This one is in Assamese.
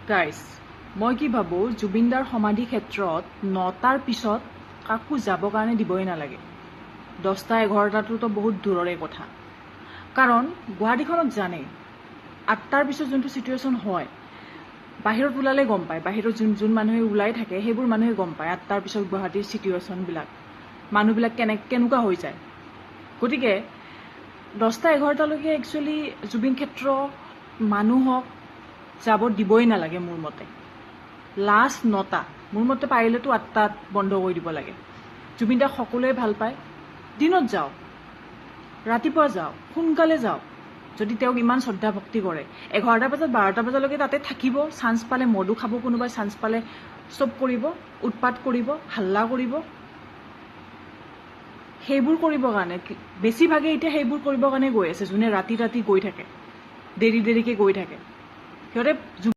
গাইজ মই কি ভাবোঁ জুবিনদাৰ সমাধি ক্ষেত্ৰত 9টাৰ পিছত কাকো যাবৰ কাৰণে দিবই নালাগে। 10টা 11টাটোতো বহুত দূৰৰে কথা। কাৰণ গুৱাহাটীখনত জানে 8টাৰ পিছত যোনটো চিটুৱেশ্যন হয় বাহিৰত ওলালে গম পায়, বাহিৰত যোন মানুহে ওলাই থাকে সেইবোৰ মানুহে গম পায় 8টাৰ পিছত গুৱাহাটীৰ চিটুৱেশ্যনবিলাক মানুহবিলাক কেনেকুৱা হৈ যায়। গতিকে 10টা 11টালৈকে একচুৱেলি জুবিন ক্ষেত্ৰ মানুহক যাব দিবই নালাগে মোৰ মতে। লাষ্ট 9টা, মোৰ মতে পাৰিলেতো 8টাত বন্ধ কৰি দিব লাগে। জুবিনদাক সকলোৱে ভাল পায়, দিনত যাওক, ৰাতিপুৱা যাওক, সোনকালে যাওক। যদি তেওঁক ইমান শ্ৰদ্ধা ভক্তি কৰে 11টা বজাত 12টা বজালৈকে তাতে থাকিব, চান্স পালে মদু খাব, কোনোবাই চান্স পালে চব কৰিব, উৎপাত কৰিব, হাল্লা কৰিব। সেইবোৰ কৰিবৰ কাৰণে বেছিভাগে এতিয়া সেইবোৰ কৰিবৰ কাৰণে গৈ আছে, যোনে ৰাতি ৰাতি গৈ থাকে, দেৰিকৈ গৈ থাকে। সিহঁতে